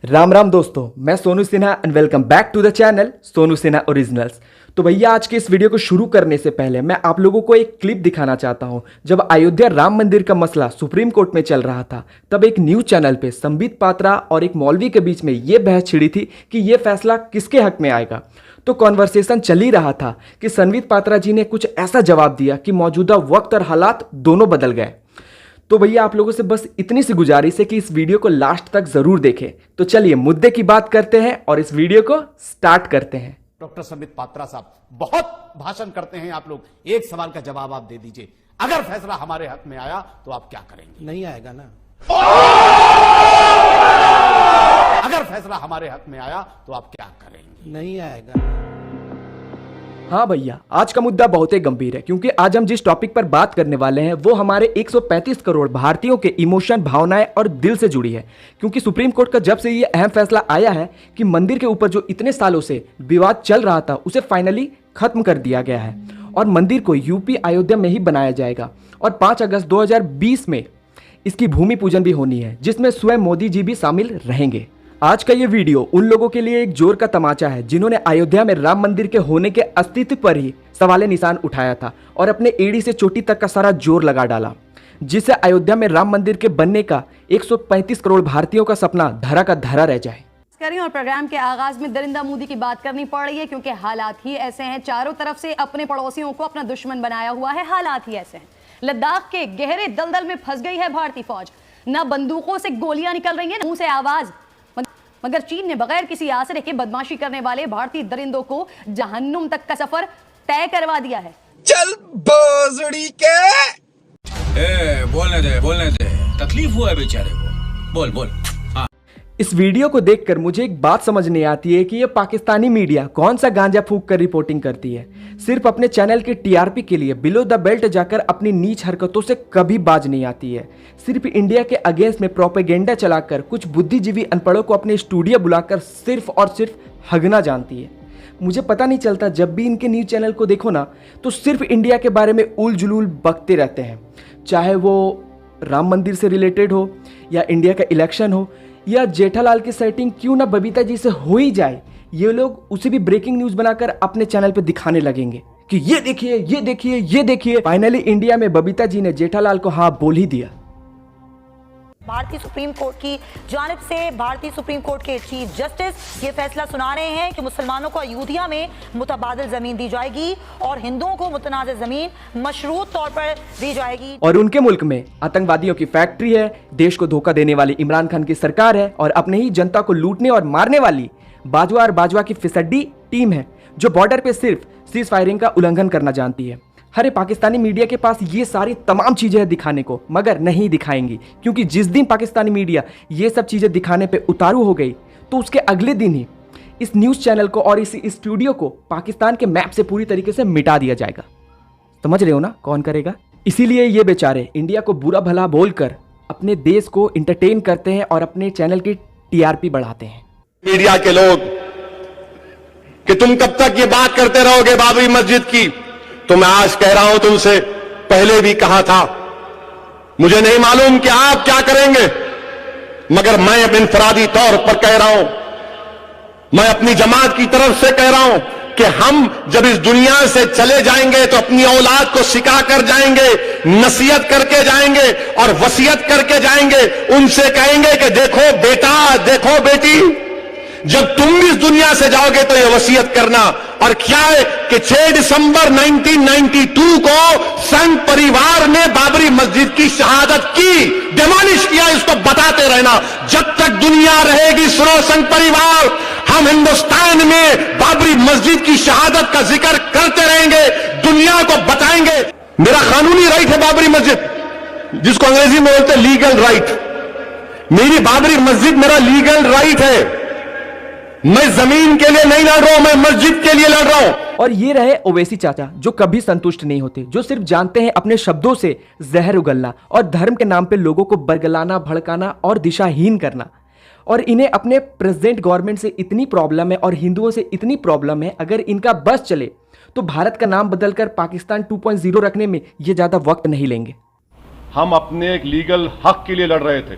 राम राम दोस्तों, मैं Sonu Sinha and welcome back to the channel Sonu Sinha originals. तो भैया आज के इस वीडियो को शुरू करने से पहले मैं आप लोगों को एक क्लिप दिखाना चाहता हूं। जब अयोध्या राम मंदिर का मसला सुप्रीम कोर्ट में चल रहा था, तब एक न्यूज चैनल पे संबित पात्रा और एक मौलवी के बीच में ये बहस छिड़ी थी कि ये फैसला किसके हक में आएगा। तो कॉन्वर्सेशन चल ही रहा था कि संबित पात्रा जी ने कुछ ऐसा जवाब दिया कि मौजूदा वक्त और हालात दोनों बदल गए। तो भैया आप लोगों से बस इतनी सी गुजारिश है कि इस वीडियो को लास्ट तक जरूर देखें। तो चलिए मुद्दे की बात करते हैं और इस वीडियो को स्टार्ट करते हैं। डॉक्टर संबित पात्रा साहब बहुत भाषण करते हैं आप लोग, एक सवाल का जवाब आप दे दीजिए। अगर फैसला हमारे हक में आया तो आप क्या करेंगे? नहीं आएगा ना। अगर फैसला हमारे हक में आया तो आप क्या करेंगे? नहीं आएगा। हाँ भैया, आज का मुद्दा बहुत ही गंभीर है क्योंकि आज हम जिस टॉपिक पर बात करने वाले हैं वो हमारे 135 करोड़ भारतीयों के इमोशन, भावनाएं और दिल से जुड़ी है। क्योंकि सुप्रीम कोर्ट का जब से ये अहम फैसला आया है कि मंदिर के ऊपर जो इतने सालों से विवाद चल रहा था उसे फाइनली खत्म कर दिया गया है और मंदिर को यूपी अयोध्या में ही बनाया जाएगा और 5 अगस्त 2020 में इसकी भूमि पूजन भी होनी है, जिसमें स्वयं मोदी जी भी शामिल रहेंगे। आज का ये वीडियो उन लोगों के लिए एक जोर का तमाचा है जिन्होंने अयोध्या में राम मंदिर के होने के अस्तित्व पर ही सवाल निशान उठाया था और अपने एड़ी से चोटी तक का सारा जोर लगा डाला, जिससे अयोध्या में राम मंदिर के बनने का 135 करोड़ भारतीयों का सपना धरा का धरा रह जाए। और प्रोग्राम के आगाज में दरिंदा मोदी की बात करनी पड़ रही है क्योंकि हालात ही ऐसे हैं। चारों तरफ से अपने पड़ोसियों को अपना दुश्मन बनाया हुआ है। हालात ही ऐसे हैं। लद्दाख के गहरे दलदल में फंस गई है भारतीय फौज। ना बंदूकों से गोलियां निकल रही हैं, मुंह से आवाज, मगर चीन ने बगैर किसी आसरे के बदमाशी करने वाले भारतीय दरिंदों को जहन्नुम तक का सफर तय करवा दिया है। चल बोजड़ी के बोलने दे तकलीफ हुआ है बेचारे को। बोल। इस वीडियो को देखकर मुझे एक बात समझ नहीं आती है कि ये पाकिस्तानी मीडिया कौन सा गांजा फूंक कर रिपोर्टिंग करती है। सिर्फ अपने चैनल के टीआरपी के लिए बिलो द बेल्ट जाकर अपनी नीच हरकतों से कभी बाज नहीं आती है। सिर्फ इंडिया के अगेंस्ट में प्रोपेगेंडा चलाकर कुछ बुद्धिजीवी अनपढ़ों को अपने स्टूडियो बुलाकर सिर्फ और सिर्फ हगना जानती है। मुझे पता नहीं चलता, जब भी इनके न्यूज़ चैनल को देखो ना तो सिर्फ इंडिया के बारे में उल जुलूल बकते रहते हैं, चाहे वो राम मंदिर से रिलेटेड हो या इंडिया का इलेक्शन हो या जेठालाल की सेटिंग क्यों ना बबीता जी से हो ही जाए, ये लोग उसे भी ब्रेकिंग न्यूज बनाकर अपने चैनल पे दिखाने लगेंगे कि ये देखिए। फाइनली इंडिया में बबीता जी ने जेठालाल को हाँ बोल ही दिया। भारतीय सुप्रीम कोर्ट की जानिब से भारतीय सुप्रीम कोर्ट के चीफ जस्टिस ये फैसला सुना रहे हैं कि मुसलमानों को अयोध्या में मुतबादिल जमीन दी जाएगी और हिंदुओं को मुतनाज़ जमीन मशरूत तौर पर दी जाएगी। और उनके मुल्क में आतंकवादियों की फैक्ट्री है, देश को धोखा देने वाली इमरान खान की सरकार है और अपने ही जनता को लूटने और मारने वाली बाजवा और बाजवा की फिसड्डी टीम है जो बॉर्डर पे सिर्फ सीज फायरिंग का उल्लंघन करना जानती है। हरे पाकिस्तानी मीडिया के पास ये सारी तमाम चीजें हैं दिखाने को, मगर नहीं दिखाएंगी क्योंकि जिस दिन पाकिस्तानी मीडिया ये सब चीजें दिखाने पे उतारू हो गई तो उसके अगले दिन ही इस न्यूज चैनल को और इस स्टूडियो को पाकिस्तान के मैप से पूरी तरीके से मिटा दिया जाएगा। समझ रहे हो ना कौन करेगा? इसीलिए ये बेचारे इंडिया को बुरा भला बोलकर अपने देश को इंटरटेन करते हैं और अपने चैनल की टीआरपी बढ़ाते हैं। मीडिया के लोग कि तुम कब तक ये बात करते रहोगे बाबरी मस्जिद की, तो मैं आज कह रहा हूं, तुमसे पहले भी कहा था, मुझे नहीं मालूम कि आप क्या करेंगे, मगर मैं अब इनफरादी तौर पर कह रहा हूं, मैं अपनी जमात की तरफ से कह रहा हूं कि हम जब इस दुनिया से चले जाएंगे तो अपनी औलाद को सिखा कर जाएंगे, नसीहत करके जाएंगे और वसीयत करके जाएंगे। उनसे कहेंगे कि देखो बेटा, देखो बेटी, जब तुम भी इस दुनिया से जाओगे तो यह वसीयत करना। और क्या है कि 6 दिसंबर 1992 को संघ परिवार ने बाबरी मस्जिद की शहादत की, डेमोलिश किया, इसको बताते रहना। जब तक दुनिया रहेगी, सुनो संघ परिवार, हम हिंदुस्तान में बाबरी मस्जिद की शहादत का जिक्र करते रहेंगे, दुनिया को बताएंगे। मेरा कानूनी राइट है बाबरी मस्जिद, जिसको अंग्रेजी में बोलते हैं लीगल राइट। मेरी बाबरी मस्जिद मेरा लीगल राइट है। मैं जमीन के लिए नहीं लड़ रहा हूं, मैं मस्जिद के लिए लड़ रहा हूं। और ये रहे ओवैसी चाचा जो कभी संतुष्ट नहीं होते, जो सिर्फ जानते हैं अपने शब्दों से जहर उगलना और धर्म के नाम पे लोगों को बरगलाना, भड़काना और दिशाहीन करना। और इन्हें अपने प्रेसिडेंट गवर्नमेंट से इतनी प्रॉब्लम है और हिंदुओं से इतनी प्रॉब्लम है, अगर इनका बस चले तो भारत का नाम बदलकर पाकिस्तान 2.0 रखने में ये ज्यादा वक्त नहीं लेंगे। हम अपने एक लीगल हक के लिए लड़ रहे थे,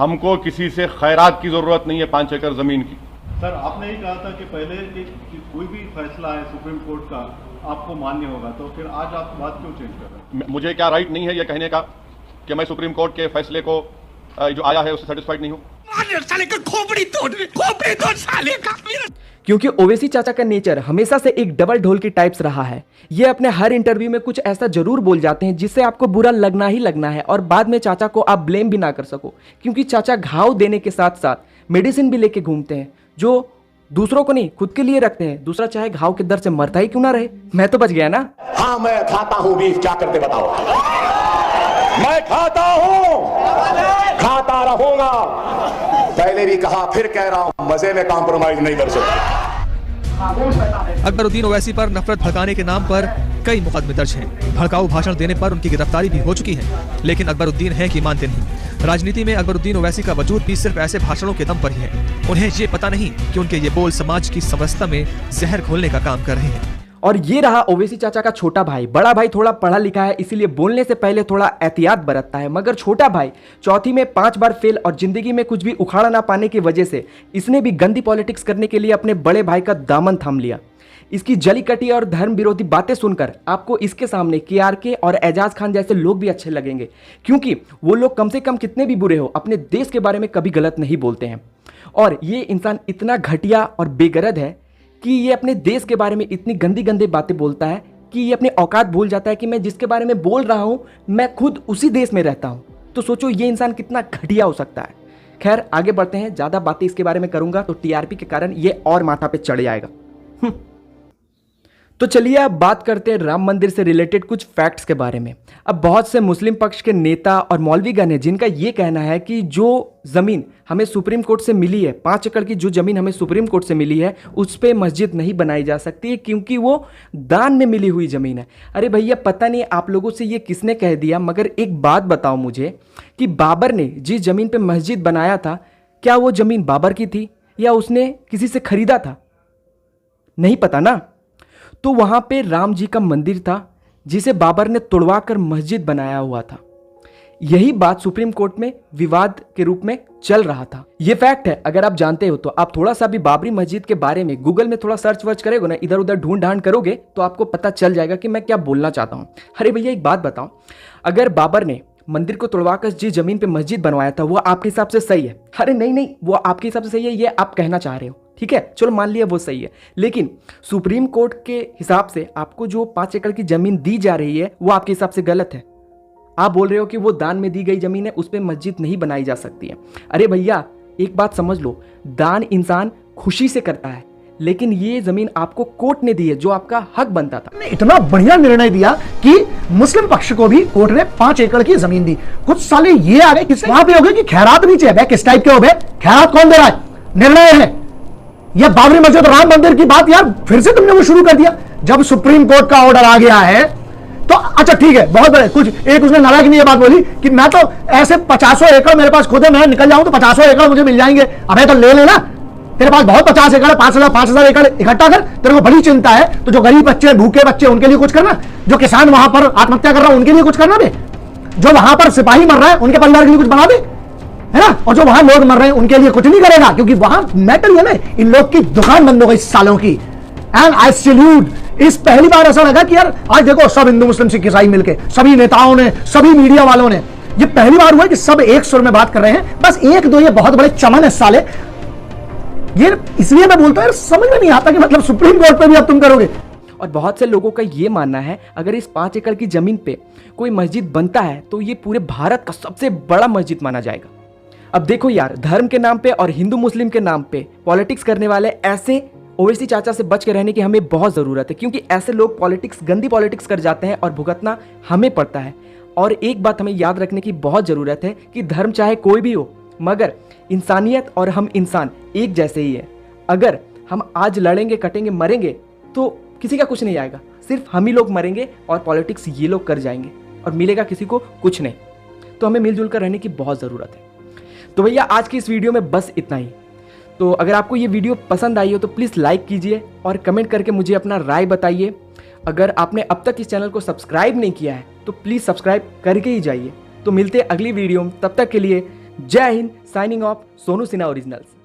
हमको किसी से खैरात की जरूरत नहीं है 5 एकड़ जमीन की। सर आपने ही कहा था कि पहले कि कोई भी फैसला है सुप्रीम कोर्ट का आपको मान्य होगा, तो फिर आज आप बात क्यों चेंज कर रहे हैं? मुझे क्या राइट नहीं है ये कहने का कि मैं सुप्रीम कोर्ट के फैसले को जो आया है उससे सेटिस्फाइड नहीं हूं। क्योंकि ओवैसी चाचा का नेचर हमेशा से एक डबल ढोल की टाइप्स रहा है। ये अपने हर इंटरव्यू में कुछ ऐसा जरूर बोल जाते हैं जिससे आपको बुरा लगना ही लगना है और बाद में चाचा को आप ब्लेम भी ना कर सको, क्योंकि चाचा घाव देने के साथ साथ मेडिसिन भी लेके घूमते हैं जो दूसरों को नहीं खुद के लिए रखते हैं। दूसरा चाहे घाव के दर्द से मरता ही क्यों ना रहे। मैं तो बच गया ना। हाँ मैं खाता हूं बीफ, क्या करते बताओ। मैं खाता हूं, खाता रहूंगा। पहले भी कहा फिर कह रहा हूं, मजे में कॉम्प्रोमाइज नहीं कर सकते। अकबरुद्दीन ओवैसी पर नफरत भड़काने के नाम पर कई मुकदमे दर्ज हैं। भड़काऊ भाषण देने पर उनकी गिरफ्तारी भी हो चुकी है, लेकिन अकबरुद्दीन है कि मानते नहीं। राजनीति में अकबरुद्दीन ओवैसी का वजूद भी सिर्फ ऐसे भाषणों के दम पर ही है। उन्हें ये पता नहीं कि उनके ये बोल समाज की समरसता में जहर घोलने का काम कर रहे हैं। और ये रहा ओवैसी चाचा का छोटा भाई। बड़ा भाई थोड़ा पढ़ा लिखा है, इसीलिए बोलने से पहले थोड़ा एहतियात बरतता है, मगर छोटा भाई चौथी में 5 बार फेल और जिंदगी में कुछ भी उखाड़ा ना पाने की वजह से इसने भी गंदी पॉलिटिक्स करने के लिए अपने बड़े भाई का दामन थाम लिया। इसकी जली कटी और धर्म विरोधी बातें सुनकर आपको इसके सामने KRK और एजाज खान जैसे लोग भी अच्छे लगेंगे, क्योंकि वो लोग कम से कम कितने भी बुरे हो अपने देश के बारे में कभी गलत नहीं बोलते हैं। और ये इंसान इतना घटिया और बेगरद है कि ये अपने देश के बारे में इतनी गंदी गंदी बातें बोलता है कि ये अपने औकात भूल जाता है कि मैं जिसके बारे में बोल रहा हूं मैं खुद उसी देश में रहता हूं। तो सोचो ये इंसान कितना घटिया हो सकता है। खैर आगे बढ़ते हैं, ज़्यादा बातें इसके बारे में करूंगा तो TRP के कारण ये और माथा पे चढ़ जाएगा। तो चलिए अब बात करते हैं राम मंदिर से रिलेटेड कुछ फैक्ट्स के बारे में। अब बहुत से मुस्लिम पक्ष के नेता और मौलवीगण हैं जिनका ये कहना है कि जो ज़मीन हमें सुप्रीम कोर्ट से मिली है, 5 एकड़ की जो ज़मीन हमें सुप्रीम कोर्ट से मिली है, उस पर मस्जिद नहीं बनाई जा सकती है क्योंकि वो दान में मिली हुई ज़मीन है। अरे भैया पता नहीं आप लोगों से ये किसने कह दिया, मगर एक बात बताओ मुझे कि बाबर ने जिस ज़मीन पर मस्जिद बनाया था, क्या वो ज़मीन बाबर की थी या उसने किसी से खरीदा था? नहीं पता ना। तो वहां पे राम जी का मंदिर था जिसे बाबर ने तोड़वा कर मस्जिद बनाया हुआ था। यही बात सुप्रीम कोर्ट में विवाद के रूप में चल रहा था। यह फैक्ट है, अगर आप जानते हो तो आप थोड़ा सा भी बाबरी मस्जिद के बारे में गूगल में थोड़ा सर्च वर्च करोगे ना, इधर उधर ढूंढ ढांड करोगे तो आपको पता चल जाएगा कि मैं क्या बोलना चाहता हूं। अरे भैया एक बात बताओ, अगर बाबर ने मंदिर को तोड़वाकर जिस जमीन पे मस्जिद बनवाया था वो आपके हिसाब से सही है? अरे नहीं, वो आपके हिसाब से सही है ये आप कहना चाह रहे हो, ठीक है, चलो मान लिया वो सही है। लेकिन सुप्रीम कोर्ट के हिसाब से आपको जो 5 एकड़ की जमीन दी जा रही है वो आपके हिसाब से गलत है। आप बोल रहे हो कि वो दान में दी गई जमीन है, उस पर मस्जिद नहीं बनाई जा सकती है। अरे भैया एक बात समझ लो, दान इंसान खुशी से करता है, लेकिन ये जमीन आपको कोर्ट ने दी है जो आपका हक बनता था। इतना बढ़िया निर्णय दिया कि मुस्लिम पक्ष को भी कोर्ट ने 5 एकड़ की जमीन दी। कुछ साले ये आ गए किस वहां पे हो गए कि खैरात नीचे है, किस टाइप के हो गए, खैरात कौन दे रहा है, निर्णय है। यह बाबरी मस्जिद राम मंदिर की बात यार फिर से तुमने वो शुरू कर दिया। जब सुप्रीम कोर्ट का ऑर्डर आ गया है तो अच्छा ठीक है, बहुत बड़े कुछ एक उसने नाराज नहीं ये बात बोली कि मैं तो ऐसे 50 एकड़ मेरे पास खुद है, मैं निकल जाऊं तो 50 एकड़ मुझे मिल जाएंगे। अबे तो ले लेना, तेरे पास बहुत 50 एकड़ 5,000 एकड़ इकट्ठा कर, तेरे को बड़ी चिंता है तो जो गरीब बच्चे भूखे बच्चे उनके लिए कुछ करना, जो किसान वहां पर आत्महत्या कर रहा है उनके लिए कुछ करना बे, जो वहां पर सिपाही मर रहा है उनके परिवार के लिए कुछ बना दे, है ना। और जो वहां लोग मर रहे हैं उनके लिए कुछ नहीं करेगा क्योंकि वहां मेटल है ना, इन लोग की दुकान बंद हो गई सालों की। एंड आई सैल्यूट, इस पहली बार ऐसा लगा कि यार आज देखो सब हिंदू मुस्लिम सिख ईसाई मिलके, सभी नेताओं ने, सभी मीडिया वालों ने, ये पहली बार हुआ कि सब एक सुर में बात कर रहे हैं। बस एक दो ये बहुत बड़े चमन है साले, ये इसलिए मैं बोलता हूं समझ में नहीं आता कि मतलब सुप्रीम कोर्ट पे भी अब तुम करोगे। और बहुत से लोगों का ये मानना है अगर इस 5 एकड़ की जमीन पे कोई मस्जिद बनता है तो ये पूरे भारत का सबसे बड़ा मस्जिद माना जाएगा। अब देखो यार, धर्म के नाम पे और हिंदू मुस्लिम के नाम पे पॉलिटिक्स करने वाले ऐसे ओवैसी चाचा से बच के रहने की हमें बहुत ज़रूरत है, क्योंकि ऐसे लोग पॉलिटिक्स, गंदी पॉलिटिक्स कर जाते हैं और भुगतना हमें पड़ता है। और एक बात हमें याद रखने की बहुत ज़रूरत है कि धर्म चाहे कोई भी हो, मगर इंसानियत और हम इंसान एक जैसे ही है। अगर हम आज लड़ेंगे, कटेंगे, मरेंगे तो किसी का कुछ नहीं आएगा, सिर्फ हम ही लोग मरेंगे और पॉलिटिक्स ये लोग कर जाएंगे और मिलेगा किसी को कुछ नहीं। तो हमें मिलजुल कर रहने की बहुत ज़रूरत है। तो भैया आज की इस वीडियो में बस इतना ही। तो अगर आपको ये वीडियो पसंद आई हो तो प्लीज़ लाइक कीजिए और कमेंट करके मुझे अपना राय बताइए। अगर आपने अब तक इस चैनल को सब्सक्राइब नहीं किया है तो प्लीज़ सब्सक्राइब करके ही जाइए। तो मिलते हैं अगली वीडियो में, तब तक के लिए जय Hind. Signing off, Sonu Sinha originals.